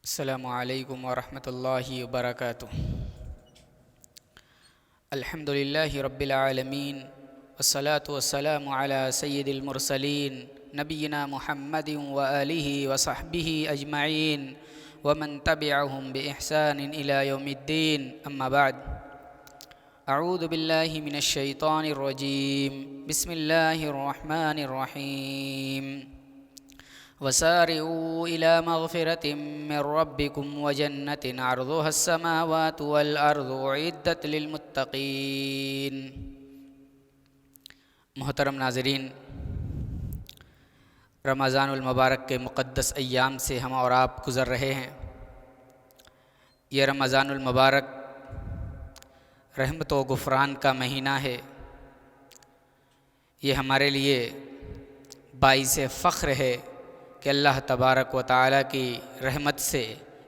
السلام علیکم ورحمۃ اللہ وبرکاتہ۔ الحمد للہ رب العالمین والصلاة والسلام علی سید المرسلین نبینا محمد وآلہ وصحبہ اجمعین ومن تبعہم بإحسان الی یوم الدین، اما بعد۔ اعوذ باللہ من الشیطان الرجیم، بسم اللہ الرحمن الرحیم۔ وسارعوا إلى مغفرة من ربكم وجنة عرضها السماوات والأرض أعدت للمتقين۔ محترم ناظرین، رمضان المبارک کے مقدس ایام سے ہم اور آپ گزر رہے ہیں۔ یہ رمضان المبارک رحمت و غفران کا مہینہ ہے۔ یہ ہمارے لیے باعث فخر ہے کہ اللہ تبارک و تعالیٰ کی رحمت سے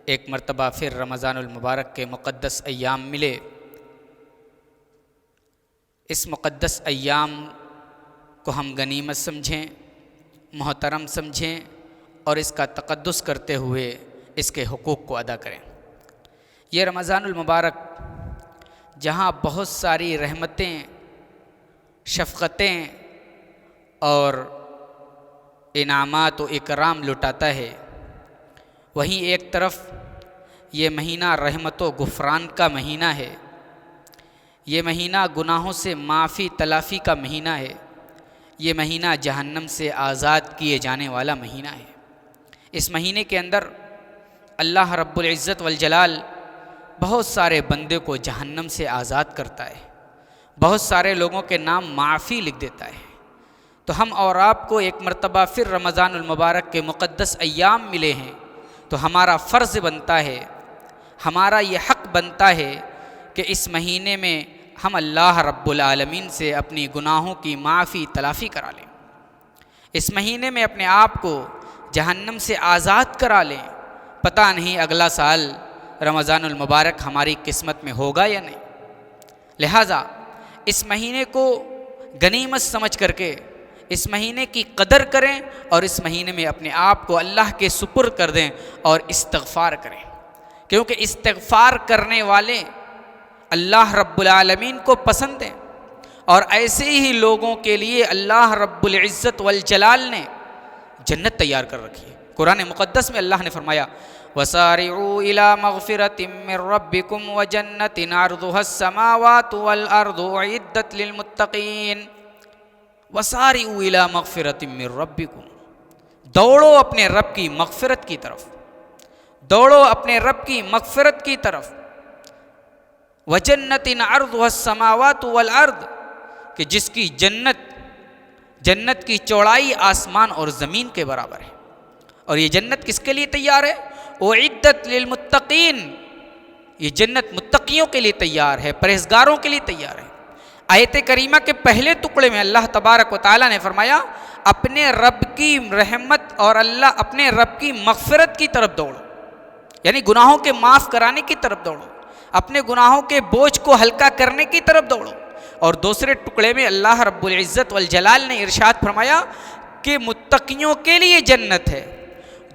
ایک مرتبہ پھر رمضان المبارک کے مقدس ایام ملے۔ اس مقدس ایام کو ہم غنیمت سمجھیں، محترم سمجھیں اور اس کا تقدس کرتے ہوئے اس کے حقوق کو ادا کریں۔ یہ رمضان المبارک جہاں بہت ساری رحمتیں، شفقتیں اور انعامات و اکرام لٹاتا ہے، وہیں ایک طرف یہ مہینہ رحمت و غفران کا مہینہ ہے۔ یہ مہینہ گناہوں سے معافی تلافی کا مہینہ ہے۔ یہ مہینہ جہنم سے آزاد کیے جانے والا مہینہ ہے۔ اس مہینے کے اندر اللہ رب العزت والجلال بہت سارے بندے کو جہنم سے آزاد کرتا ہے، بہت سارے لوگوں کے نام معافی لکھ دیتا ہے۔ تو ہم اور آپ کو ایک مرتبہ پھر رمضان المبارک کے مقدس ایام ملے ہیں، تو ہمارا فرض بنتا ہے، ہمارا یہ حق بنتا ہے کہ اس مہینے میں ہم اللہ رب العالمین سے اپنی گناہوں کی معافی تلافی کرا لیں، اس مہینے میں اپنے آپ کو جہنم سے آزاد کرا لیں۔ پتہ نہیں اگلا سال رمضان المبارک ہماری قسمت میں ہوگا یا نہیں۔ لہٰذا اس مہینے کو غنیمت سمجھ کر کے اس مہینے کی قدر کریں اور اس مہینے میں اپنے آپ کو اللہ کے سپرد کر دیں اور استغفار کریں، کیونکہ استغفار کرنے والے اللہ رب العالمین کو پسند ہیں، اور ایسے ہی لوگوں کے لیے اللہ رب العزت والجلال نے جنت تیار کر رکھی ہے۔ قرآن مقدس میں اللہ نے فرمایا وَسَارِعُوا إِلَى مَغْفِرَةٍ مِّن رَّبِّكُمْ وَجَنَّةٍ عَرْضُهَا السَّمَاوَاتُ وَالْأَرْضُ أُعِدَّتْ لِلْمُتَّقِينَ۔ وَسَارِعُوا إِلَى مَغْفِرَةٍ مِّن رَّبِّكُمْ، دوڑو اپنے رب کی مغفرت کی طرف، دوڑو اپنے رب کی مغفرت کی طرف۔ وَجَنَّةٍ عَرْضُهَا السَّمَاوَاتُ وَالْأَرْضُ، کہ جس کی جنت کی چوڑائی آسمان اور زمین کے برابر ہے، اور یہ جنت کس کے لیے تیار ہے؟ اُعِدَّتْ لِلْمُتَّقِينَ، یہ جنت متقیوں کے لیے تیار ہے، پرہیزگاروں کے لیے تیار ہے۔ آیت کریمہ کے پہلے ٹکڑے میں اللہ تبارک و تعالیٰ نے فرمایا اپنے رب کی رحمت اور اپنے رب کی مغفرت کی طرف دوڑو، یعنی گناہوں کے معاف کرانے کی طرف دوڑو، اپنے گناہوں کے بوجھ کو ہلکا کرنے کی طرف دوڑو۔ اور دوسرے ٹکڑے میں اللہ رب العزت والجلال نے ارشاد فرمایا کہ متقیوں کے لیے جنت ہے۔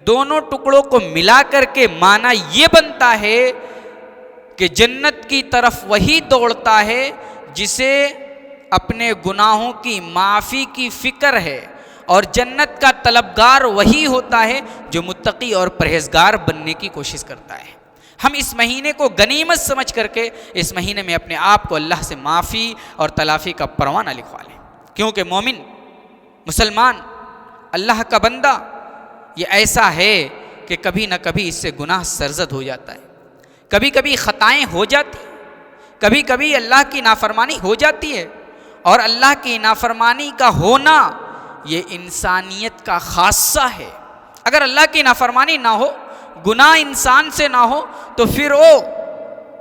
دونوں ٹکڑوں کو ملا کر کے معنی یہ بنتا ہے کہ جنت کی طرف وہی دوڑتا ہے جسے اپنے گناہوں کی معافی کی فکر ہے، اور جنت کا طلبگار وہی ہوتا ہے جو متقی اور پرہیزگار بننے کی کوشش کرتا ہے۔ ہم اس مہینے کو غنیمت سمجھ کر کے اس مہینے میں اپنے آپ کو اللہ سے معافی اور تلافی کا پروانہ لکھوا لیں، کیونکہ مومن، مسلمان، اللہ کا بندہ یہ ایسا ہے کہ کبھی نہ کبھی اس سے گناہ سرزد ہو جاتا ہے، کبھی کبھی خطائیں ہو جاتی ہیں، کبھی کبھی اللہ کی نافرمانی ہو جاتی ہے، اور اللہ کی نافرمانی کا ہونا یہ انسانیت کا خاصہ ہے۔ اگر اللہ کی نافرمانی نہ ہو، گناہ انسان سے نہ ہو، تو پھر وہ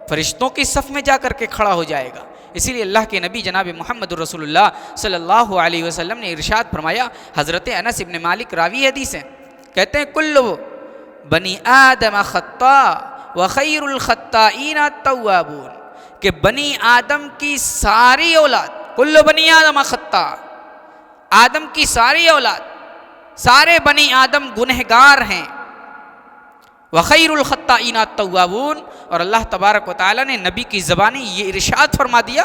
فرشتوں کی صف میں جا کر کے کھڑا ہو جائے گا۔ اسی لیے اللہ کے نبی جناب محمد رسول اللہ صلی اللہ علیہ وسلم نے ارشاد فرمایا، حضرت انس ابن مالک راوی حدیث ہیں، کہتے ہیں کل بنی آدم خطاء وخیر الخطائین التوابون، کہ بنی آدم کی ساری اولاد، کل بنی آدم خطاء، آدم کی ساری اولاد، سارے بنی آدم گنہگار ہیں، وخیر الخطائین التوابون، اور اللہ تبارک و تعالیٰ نے نبی کی زبانی یہ ارشاد فرما دیا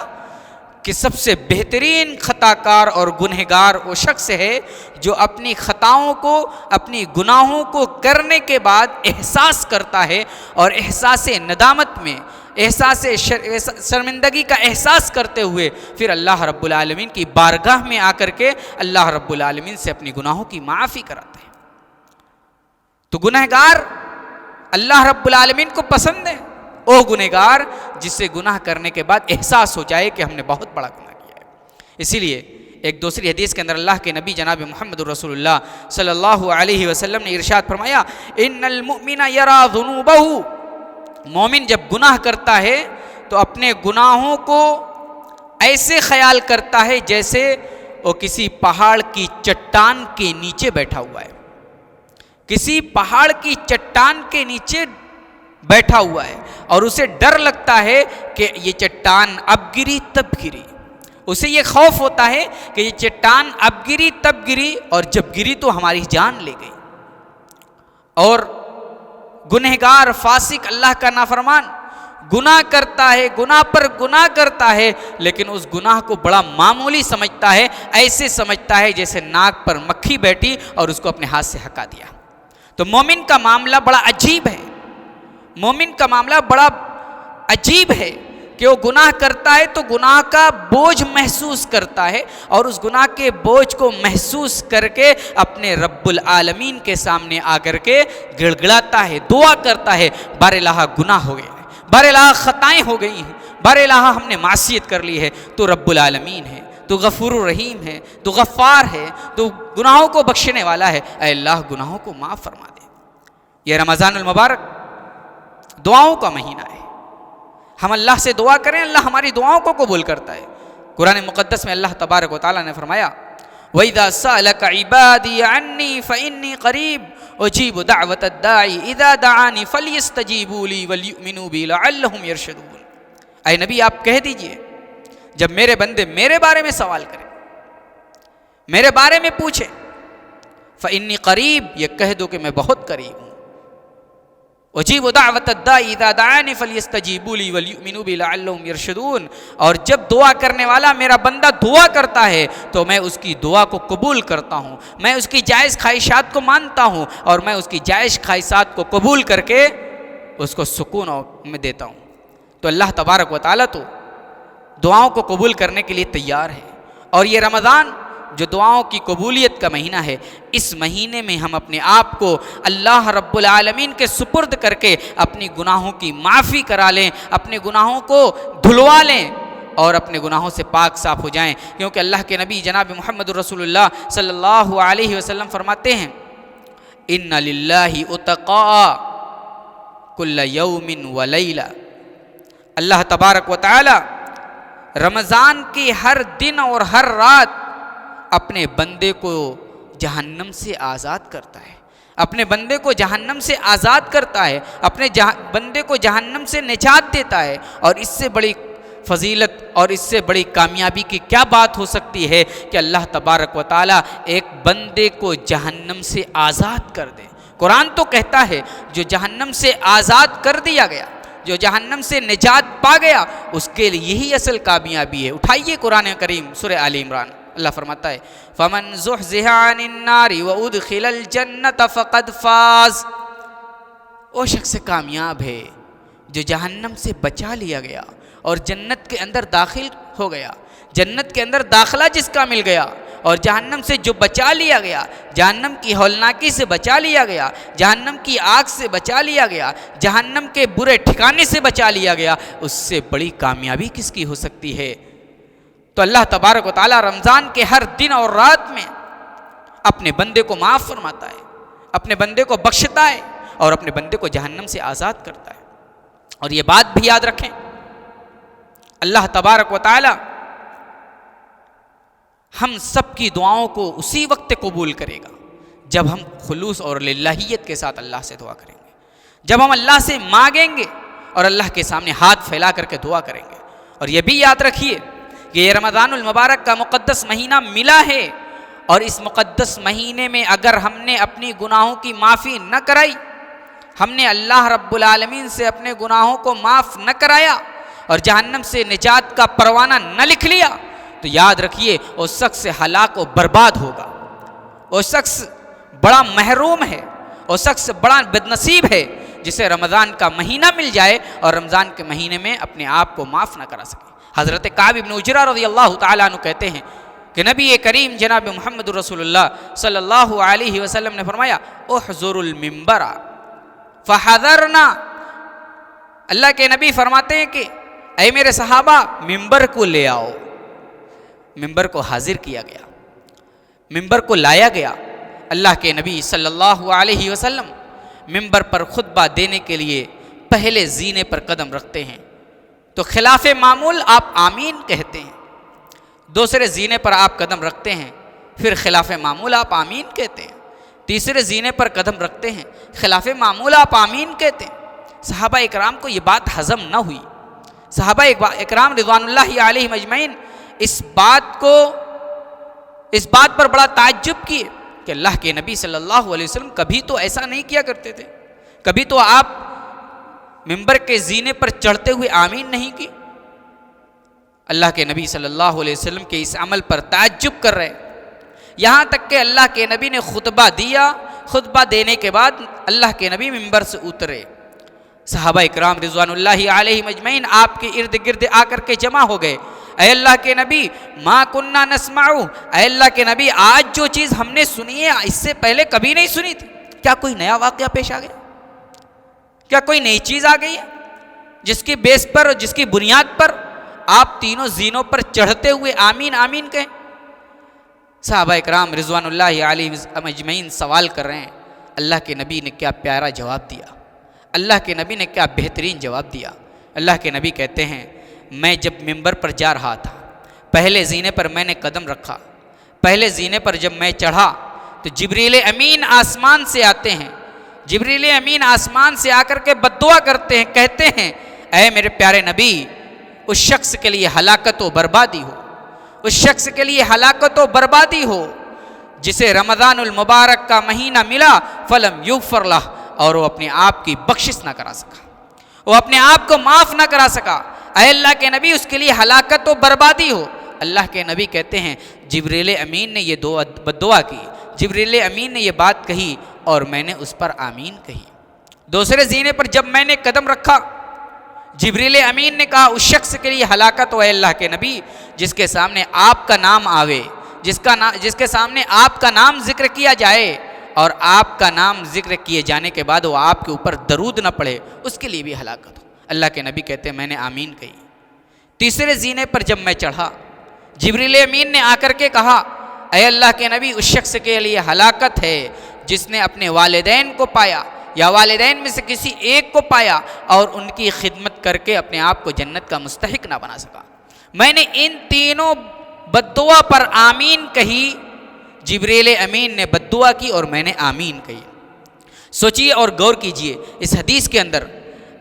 کہ سب سے بہترین خطا کار اور گنہگار وہ شخص ہے جو اپنی خطاؤں کو، اپنی گناہوں کو کرنے کے بعد احساس کرتا ہے، اور احساس ندامت میں، احساس شرمندگی کا احساس کرتے ہوئے پھر اللہ رب العالمین کی بارگاہ میں آ کر کے اللہ رب العالمین سے اپنی گناہوں کی معافی کراتا ہے۔ تو گنہگار اللہ رب العالمین کو پسند ہے، وہ گنہگار جس سے گناہ کرنے کے بعد احساس ہو جائے کہ ہم نے بہت بڑا گناہ کیا ہے۔ اسی لیے ایک دوسری حدیث کے اندر اللہ کے نبی جناب محمد رسول اللہ صلی اللہ علیہ وسلم نے ارشاد فرمایا، ان المؤمن یری ذنوبہ، مومن جب گناہ کرتا ہے تو اپنے گناہوں کو ایسے خیال کرتا ہے جیسے وہ کسی پہاڑ کی چٹان کے نیچے بیٹھا ہوا ہے، کسی پہاڑ کی چٹان کے نیچے بیٹھا ہوا ہے، اور اسے ڈر لگتا ہے کہ یہ چٹان اب گری تب گری، اسے یہ خوف ہوتا ہے کہ یہ چٹان اب گری تب گری، اور جب گری تو ہماری جان لے گئی۔ اور گنہگار، فاسق، اللہ کا نافرمان گناہ کرتا ہے، گناہ پر گناہ کرتا ہے، لیکن اس گناہ کو بڑا معمولی سمجھتا ہے، ایسے سمجھتا ہے جیسے ناک پر مکھی بیٹھی اور اس کو اپنے ہاتھ سے ہٹا دیا۔ تو مومن کا معاملہ بڑا عجیب ہے، مومن کا معاملہ بڑا عجیب ہے کہ وہ گناہ کرتا ہے تو گناہ کا بوجھ محسوس کرتا ہے، اور اس گناہ کے بوجھ کو محسوس کر کے اپنے رب العالمین کے سامنے آ کر کے گڑگڑاتا ہے، دعا کرتا ہے، بار الہ گناہ ہو گیا ہے، بار الہ خطائیں ہو گئی ہیں، بار الہ ہم نے معصیت کر لی ہے، تو رب العالمین ہے، تو غفور الرحیم ہے، تو غفار ہے، تو گناہوں کو بخشنے والا ہے، اے اللہ گناہوں کو معاف فرما دے۔ یہ رمضان المبارک دعاؤں کا مہینہ ہے، ہم اللہ سے دعا کریں، اللہ ہماری دعاؤں کو قبول کرتا ہے۔ قرآن مقدس میں اللہ تبارک و تعالیٰ نے فرمایا، وَإِذَا سَأَلَكَ عِبَادِي عَنِّي فَإِنِّي قَرِيبٌ أُجِيبُ دَعْوَةَ الدَّاعِ إِذَا دَعَانِ فَلْيَسْتَجِيبُوا لِي وَلْيُؤْمِنُوا بِي لَعَلَّهُمْ يَرْشُدُونَ۔ اے نبی آپ کہہ دیجئے، جب میرے بندے میرے بارے میں سوال کریں، میرے بارے میں پوچھیں، فَإِنِّي قَرِيب، یہ کہہ دو کہ میں بہت قریب ہوں۔ اجیب دعوت الداعی اذا دعانی فلیستجیبوا لی ولیؤمنوا بی لعلہم یرشدون، اور جب دعا کرنے والا میرا بندہ دعا کرتا ہے تو میں اس کی دعا کو قبول کرتا ہوں، میں اس کی جائز خواہشات کو مانتا ہوں، اور میں اس کی جائز خواہشات کو قبول کر کے اس کو سکون میں دیتا ہوں۔ تو اللہ تبارک و تعالیٰ تو دعاؤں کو قبول کرنے کے لیے تیار ہے، اور یہ رمضان جو دعاؤں کی قبولیت کا مہینہ ہے، اس مہینے میں ہم اپنے آپ کو اللہ رب العالمین کے سپرد کر کے اپنی گناہوں کی معافی کرا لیں، اپنے گناہوں کو دھلوا لیں، اور اپنے گناہوں سے پاک صاف ہو جائیں، کیونکہ اللہ کے نبی جناب محمد رسول اللہ صلی اللہ علیہ وسلم فرماتے ہیں، ان للہ اتقاء کل یوم ولیلہ، اللہ تبارک و تعالی رمضان کی ہر دن اور ہر رات اپنے بندے کو جہنم سے آزاد کرتا ہے، اپنے بندے کو جہنم سے آزاد کرتا ہے، اپنے بندے کو جہنم سے نجات دیتا ہے۔ اور اس سے بڑی فضیلت اور اس سے بڑی کامیابی کی کیا بات ہو سکتی ہے کہ اللہ تبارک و تعالیٰ ایک بندے کو جہنم سے آزاد کر دے۔ قرآن تو کہتا ہے جو جہنم سے آزاد کر دیا گیا، جو جہنم سے نجات پا گیا، اس کے لیے یہی اصل کامیابی ہے۔ اٹھائیے قرآن کریم سورہ آل عمران، اللہ فرماتا ہے فَمَنْ زُحْزِحَ عَنِ النَّارِ وَأُدْخِلَ الْجَنَّةَ فَقَدْ فَازَ، وہ شخص کامیاب ہے جو جہنم سے بچا لیا گیا اور جنت کے اندر داخل ہو گیا۔ جنت کے اندر داخلہ جس کا مل گیا، اور جہنم سے جو بچا لیا گیا، جہنم کی ہولناکی سے بچا لیا گیا، جہنم کی آگ سے بچا لیا گیا، جہنم کے برے ٹھکانے سے بچا لیا گیا، اس سے بڑی کامیابی کس کی ہو سکتی ہے؟ تو اللہ تبارک و تعالیٰ رمضان کے ہر دن اور رات میں اپنے بندے کو معاف فرماتا ہے، اپنے بندے کو بخشتا ہے، اور اپنے بندے کو جہنم سے آزاد کرتا ہے۔ اور یہ بات بھی یاد رکھیں، اللہ تبارک و تعالیٰ ہم سب کی دعاؤں کو اسی وقت قبول کرے گا جب ہم خلوص اور للہیت کے ساتھ اللہ سے دعا کریں گے، جب ہم اللہ سے مانگیں گے اور اللہ کے سامنے ہاتھ پھیلا کر کے دعا کریں گے۔ اور یہ بھی یاد رکھیے کہ یہ رمضان المبارک کا مقدس مہینہ ملا ہے، اور اس مقدس مہینے میں اگر ہم نے اپنی گناہوں کی معافی نہ کرائی، ہم نے اللہ رب العالمین سے اپنے گناہوں کو معاف نہ کرایا اور جہنم سے نجات کا پروانہ نہ لکھ لیا تو یاد رکھیے اس شخص سے ہلاک و برباد ہوگا، وہ شخص بڑا محروم ہے، وہ شخص بڑا بدنصیب ہے جسے رمضان کا مہینہ مل جائے اور رمضان کے مہینے میں اپنے آپ کو معاف نہ کرا سکے۔ حضرت کعب بن عجرہ رضی اللہ تعالیٰ عنہ کہتے ہیں کہ نبی کریم جناب محمد رسول اللہ صلی اللہ علیہ وسلم نے فرمایا احضر المنبر فحضرنا، اللہ کے نبی فرماتے ہیں کہ اے میرے صحابہ منبر کو لے آؤ۔ منبر کو حاضر کیا گیا، منبر کو لایا گیا۔ اللہ کے نبی صلی اللہ علیہ وسلم منبر پر خطبہ دینے کے لیے پہلے زینے پر قدم رکھتے ہیں تو خلاف معمول آپ آمین کہتے ہیں، دوسرے زینے پر آپ قدم رکھتے ہیں پھر خلاف معمول آپ آمین کہتے ہیں، تیسرے زینے پر قدم رکھتے ہیں خلاف معمول آپ آمین کہتے ہیں۔ صحابہ اکرام کو یہ بات ہضم نہ ہوئی، صحابہ اکرام رضوان اللہ علیہم اجمعین اس بات پر بڑا تعجب کیے کہ اللہ کے نبی صلی اللہ علیہ وسلم کبھی تو ایسا نہیں کیا کرتے تھے، کبھی تو آپ منبر کے زینے پر چڑھتے ہوئے آمین نہیں کی۔ اللہ کے نبی صلی اللہ علیہ وسلم کے اس عمل پر تعجب کر رہے، یہاں تک کہ اللہ کے نبی نے خطبہ دیا، خطبہ دینے کے بعد اللہ کے نبی منبر سے اترے، صحابہ اکرام رضوان اللہ علیہم اجمعین آپ کے ارد گرد آ کر کے جمع ہو گئے۔ اے اللہ کے نبی ما کننا نسمع، اے اللہ کے نبی آج جو چیز ہم نے سنی ہے اس سے پہلے کبھی نہیں سنی تھی، کیا کوئی نیا واقعہ پیش آ گیا؟ کیا کوئی نئی چیز آ گئی ہے جس کی بیس پر اور جس کی بنیاد پر آپ تینوں زینوں پر چڑھتے ہوئے آمین آمین کہیں؟ صحابہ اکرام رضوان اللہ علیہ اجمعین سوال کر رہے ہیں، اللہ کے نبی نے کیا پیارا جواب دیا، اللہ کے نبی نے کیا بہترین جواب دیا۔ اللہ کے نبی کہتے ہیں میں جب منبر پر جا رہا تھا، پہلے زینے پر میں نے قدم رکھا، پہلے زینے پر جب میں چڑھا تو جبریل امین آسمان سے آتے ہیں، جبریل امین آسمان سے آ کر کے بددعا کرتے ہیں، کہتے ہیں اے میرے پیارے نبی اس شخص کے لیے ہلاکت و بربادی ہو، اس شخص کے لیے ہلاکت و بربادی ہو جسے رمضان المبارک کا مہینہ ملا فلم یغفر لہ، اور وہ اپنے آپ کی بخشش نہ کرا سکا، وہ اپنے آپ کو معاف نہ کرا سکا۔ اے اللہ کے نبی اس کے لیے ہلاکت و بربادی ہو۔ اللہ کے نبی کہتے ہیں جبریل امین نے یہ بددعا کی، جبریل امین نے یہ بات کہی اور میں نے اس پر آمین کہی۔ دوسرے زینے پر جب میں نے قدم رکھا جبریل امین نے کہا اس شخص کے لیے ہلاکت ہو اے اللہ کے نبی جس کے سامنے آپ کا نام آوے، جس کے سامنے آپ کا نام ذکر کیا جائے اور آپ کا نام ذکر کیے جانے کے بعد وہ آپ کے اوپر درود نہ پڑھے، اس کے لیے بھی ہلاکت ہو۔ اللہ کے نبی کہتے ہیں میں نے آمین کہی۔ تیسرے زینے پر جب میں چڑھا جبریل امین نے آ کر کے کہا اے اللہ کے نبی اس شخص کے لیے ہلاکت ہے جس نے اپنے والدین کو پایا یا والدین میں سے کسی ایک کو پایا اور ان کی خدمت کر کے اپنے آپ کو جنت کا مستحق نہ بنا سکا۔ میں نے ان تینوں بددعا پر آمین کہی، جبریل امین نے بددعا کی اور میں نے آمین کہی۔ سوچئے اور غور کیجئے اس حدیث کے اندر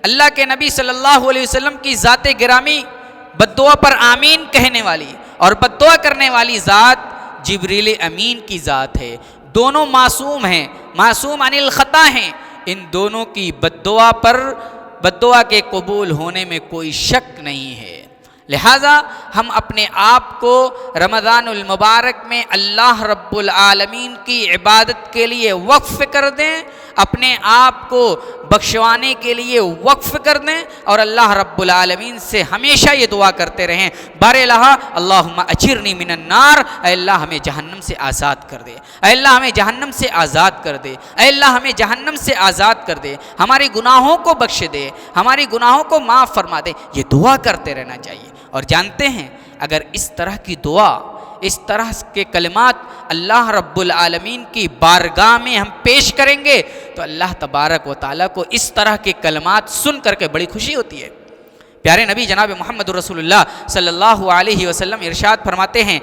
اللہ کے نبی صلی اللہ علیہ وسلم کی ذات گرامی بددعا پر آمین کہنے والی اور بددعا کرنے والی ذات جبریل امین کی ذات ہے، دونوں معصوم ہیں، معصوم عن الخطا ہیں، ان دونوں کی بددعا کے قبول ہونے میں کوئی شک نہیں ہے۔ لہٰذا ہم اپنے آپ کو رمضان المبارک میں اللہ رب العالمین کی عبادت کے لیے وقف کر دیں، اپنے آپ کو بخشوانے کے لیے وقف کر دیں اور اللہ رب العالمین سے ہمیشہ یہ دعا کرتے رہیں بار الہ اللہم اجرنی من النار، اے اللہ ہمیں جہنم سے آزاد کر دے، اے اللہ ہمیں جہنم سے آزاد کر دے، اے اللہ ہمیں جہنم سے آزاد کر دے، ہمارے گناہوں کو بخش دے، ہماری گناہوں کو معاف فرما دے، یہ دعا کرتے رہنا چاہیے۔ اور جانتے ہیں اگر اس طرح کی دعا، اس طرح کے کلمات اللہ رب العالمین کی بارگاہ میں ہم پیش کریں گے تو اللہ تبارک و تعالیٰ کو اس طرح کے کلمات سن کر کے بڑی خوشی ہوتی ہے۔ پیارے نبی جناب محمد رسول اللہ صلی اللہ علیہ وسلم ارشاد فرماتے ہیں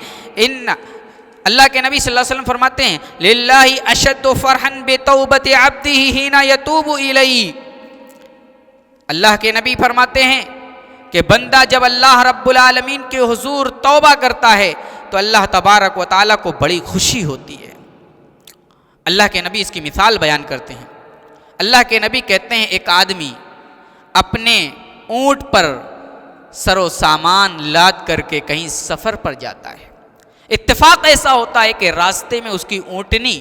اللہ کے نبی صلی اللہ علیہ وسلم فرماتے ہیں للہ اشد فرحا بتوبت عبدہ حین یتوب الیہ، اللہ کے نبی فرماتے ہیں کہ بندہ جب اللہ رب العالمین کے حضور توبہ کرتا ہے تو اللہ تبارک و تعالیٰ کو بڑی خوشی ہوتی ہے۔ اللہ کے نبی اس کی مثال بیان کرتے ہیں، اللہ کے نبی کہتے ہیں ایک آدمی اپنے اونٹ پر سر و سامان لاد کر کے کہیں سفر پر جاتا ہے، اتفاق ایسا ہوتا ہے کہ راستے میں اس کی اونٹنی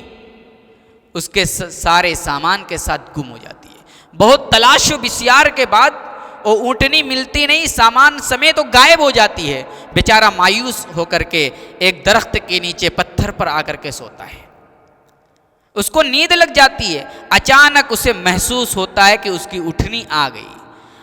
اس کے سارے سامان کے ساتھ گم ہو جاتی ہے۔ بہت تلاش و بسیار کے بعد وہ اونٹنی ملتی نہیں، سامان سمیت وہ غائب ہو جاتی ہے۔ بیچارہ مایوس ہو کر کے ایک درخت کے نیچے پتھر پر آ کر کے سوتا ہے، اس کو نیند لگ جاتی ہے۔ اچانک اسے محسوس ہوتا ہے کہ اس کی اونٹنی آ گئی،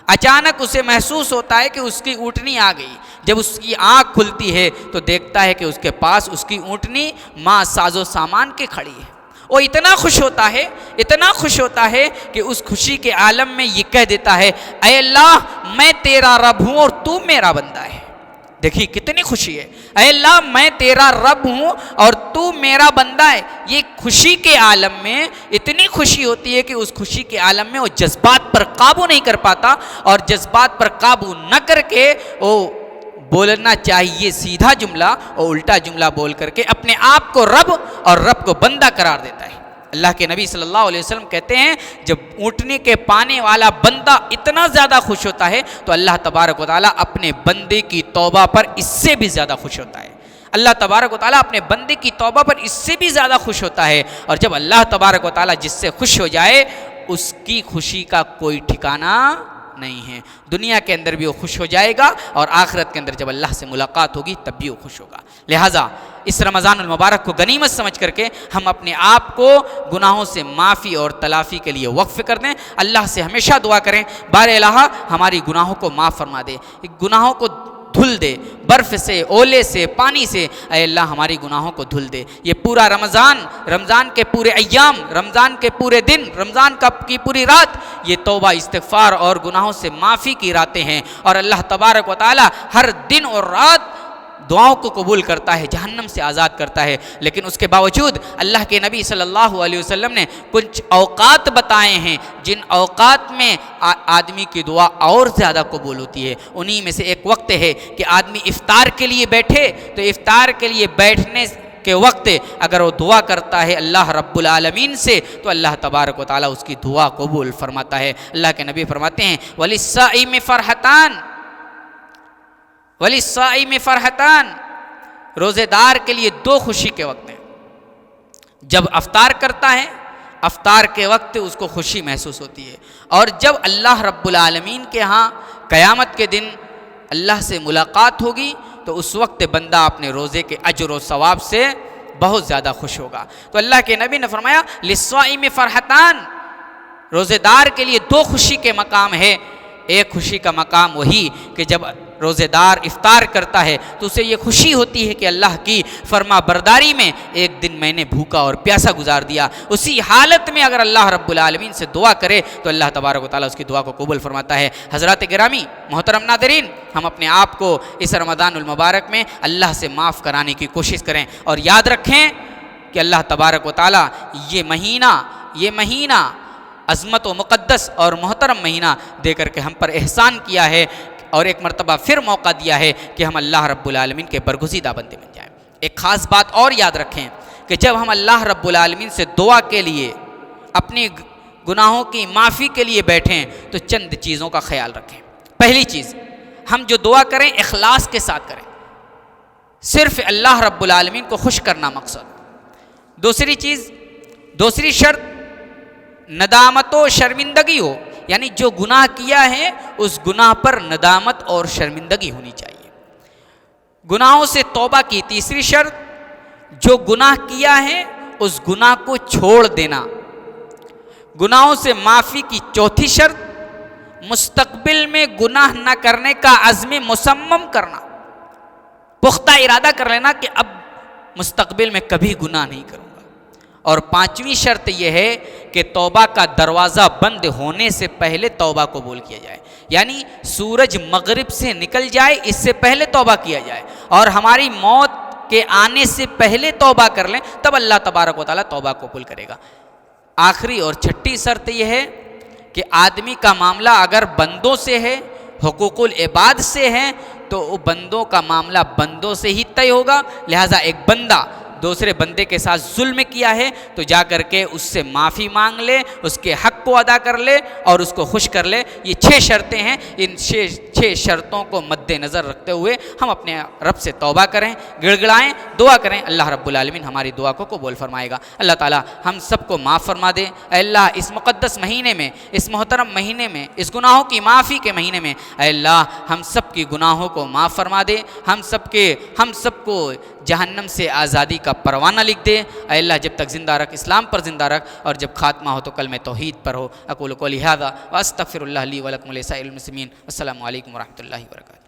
اچانک اسے محسوس ہوتا ہے کہ اس کی اونٹنی آ گئی۔ جب اس کی آنکھ کھلتی ہے تو دیکھتا ہے کہ اس کے پاس اس کی اونٹنی ماں ساز و سامان کے کھڑی ہے۔ وہ اتنا خوش ہوتا ہے، اتنا خوش ہوتا ہے کہ اس خوشی کے عالم میں یہ کہہ دیتا ہے، اے اللہ میں تیرا رب ہوں اور تو میرا بندہ ہے۔ دیکھیے کتنی خوشی ہے، اے اللہ میں تیرا رب ہوں اور تو میرا بندہ ہے۔ یہ خوشی کے عالم میں اتنی خوشی ہوتی ہے کہ اس خوشی کے عالم میں وہ جذبات پر قابو نہیں کر پاتا، اور جذبات پر قابو نہ کر کے وہ بولنا چاہیے سیدھا جملہ اور الٹا جملہ بول کر کے اپنے آپ کو رب اور رب کو بندہ قرار دیتا ہے۔ اللہ کے نبی صلی اللہ علیہ وسلم کہتے ہیں جب اونٹنے کے پانے والا بندہ اتنا زیادہ خوش ہوتا ہے تو اللہ تبارک و تعالیٰ اپنے بندے کی توبہ پر اس سے بھی زیادہ خوش ہوتا ہے۔ اللہ تبارک و تعالیٰ اپنے بندے کی توبہ پر اس سے بھی زیادہ خوش ہوتا ہے، اور جب اللہ تبارک و تعالیٰ جس سے خوش ہو جائے اس کی خوشی کا کوئی ٹھکانہ نہیں ہے۔ دنیا کے اندر بھی وہ خوش ہو جائے گا، اور آخرت کے اندر جب اللہ سے ملاقات ہوگی تب بھی وہ خوش ہوگا۔ لہٰذا اس رمضان المبارک کو غنیمت سمجھ کر کے ہم اپنے آپ کو گناہوں سے معافی اور تلافی کے لیے وقف کر دیں۔ اللہ سے ہمیشہ دعا کریں، بار الہ ہماری گناہوں کو معاف فرما دے، گناہوں کو دھل دے، برف سے، اولے سے، پانی سے، اے اللہ ہماری گناہوں کو دھل دے۔ یہ پورا رمضان کے پورے ایام، رمضان کے پورے دن، رمضان کی پوری رات یہ توبہ، استغفار اور گناہوں سے معافی کی راتیں ہیں، اور اللہ تبارک و تعالی ہر دن اور رات دعاؤں کو قبول کرتا ہے، جہنم سے آزاد کرتا ہے۔ لیکن اس کے باوجود اللہ کے نبی صلی اللہ علیہ وسلم نے کچھ اوقات بتائے ہیں جن اوقات میں آدمی کی دعا اور زیادہ قبول ہوتی ہے۔ انہی میں سے ایک وقت ہے کہ آدمی افطار کے لیے بیٹھے تو افطار کے لیے بیٹھنے کے وقت اگر وہ دعا کرتا ہے اللہ رب العالمین سے تو اللہ تبارک و تعالیٰ اس کی دعا قبول فرماتا ہے۔ اللہ کے نبی فرماتے ہیں وَلِلصَّائِمِ فَرْحَتَانِ وَلِلصَّائِمِ فَرْحَتَانِ، روزے دار کے لیے دو خوشی کے وقت ہیں۔ جب افطار کرتا ہے، افطار کے وقت اس کو خوشی محسوس ہوتی ہے، اور جب اللہ رب العالمین کے ہاں قیامت کے دن اللہ سے ملاقات ہوگی تو اس وقت بندہ اپنے روزے کے اجر و ثواب سے بہت زیادہ خوش ہوگا۔ تو اللہ کے نبی نے فرمایا لِلصَّائِمِ فَرْحَتَانِ، روزے دار کے لیے دو خوشی کے مقام ہے۔ ایک خوشی کا مقام وہی کہ جب روزے دار افطار کرتا ہے تو اسے یہ خوشی ہوتی ہے کہ اللہ کی فرما برداری میں ایک دن میں نے بھوکا اور پیاسا گزار دیا۔ اسی حالت میں اگر اللہ رب العالمین سے دعا کرے تو اللہ تبارک و تعالیٰ اس کی دعا کو قبول فرماتا ہے۔ حضرات گرامی، محترم ناظرین، ہم اپنے آپ کو اس رمضان المبارک میں اللہ سے معاف کرانے کی کوشش کریں، اور یاد رکھیں کہ اللہ تبارک و تعالیٰ یہ مہینہ عظمت و مقدس اور محترم مہینہ دے کر کے ہم پر احسان کیا ہے، اور ایک مرتبہ پھر موقع دیا ہے کہ ہم اللہ رب العالمین کے برگزیدہ بندے بن جائیں۔ ایک خاص بات اور یاد رکھیں کہ جب ہم اللہ رب العالمین سے دعا کے لیے، اپنی گناہوں کی معافی کے لیے بیٹھیں تو چند چیزوں کا خیال رکھیں۔ پہلی چیز، ہم جو دعا کریں اخلاص کے ساتھ کریں، صرف اللہ رب العالمین کو خوش کرنا مقصد۔ دوسری شرط ندامت و شرمندگی ہو، یعنی جو گناہ کیا ہے اس گناہ پر ندامت اور شرمندگی ہونی چاہیے۔ گناہوں سے توبہ کی تیسری شرط، جو گناہ کیا ہے اس گناہ کو چھوڑ دینا۔ گناہوں سے معافی کی چوتھی شرط، مستقبل میں گناہ نہ کرنے کا عزم مصمم کرنا، پختہ ارادہ کر لینا کہ اب مستقبل میں کبھی گناہ نہیں کروں گا۔ اور پانچویں شرط یہ ہے کہ توبہ کا دروازہ بند ہونے سے پہلے توبہ قبول کیا جائے، یعنی سورج مغرب سے نکل جائے اس سے پہلے توبہ کیا جائے، اور ہماری موت کے آنے سے پہلے توبہ کر لیں، تب اللہ تبارک و تعالیٰ توبہ قبول کرے گا۔ آخری اور چھٹی شرط یہ ہے کہ آدمی کا معاملہ اگر بندوں سے ہے، حقوق العباد سے ہے، تو بندوں کا معاملہ بندوں سے ہی طے ہوگا۔ لہٰذا ایک بندہ دوسرے بندے کے ساتھ ظلم کیا ہے تو جا کر کے اس سے معافی مانگ لے، اس کے حق کو ادا کر لے اور اس کو خوش کر لے۔ یہ 6 شرطیں ہیں، ان 6 شرطوں کو مد نظر رکھتے ہوئے ہم اپنے رب سے توبہ کریں، گڑ گڑائیں، دعا کریں، اللہ رب العالمین ہماری دعا کو قبول فرمائے گا۔ اللہ تعالی ہم سب کو معاف فرما دے۔ اے اللہ اس مقدس مہینے میں، اس محترم مہینے میں، اس گناہوں کی معافی کے مہینے میں اے اللہ ہم سب کی گناہوں کو معاف فرما دے، ہم سب کو جہنم سے آزادی کا پروانہ لکھ دے۔ اے اللہ جب تک زندہ رکھ، اسلام پر زندہ رکھ، اور جب خاتمہ ہو تو کلمہ توحید پر ہو۔ اقول قولی ھذا واستغفر اللہ لی ولکم ولسائر المسلمین۔ السلام علیکم ورحمۃ اللہ وبرکاتہ۔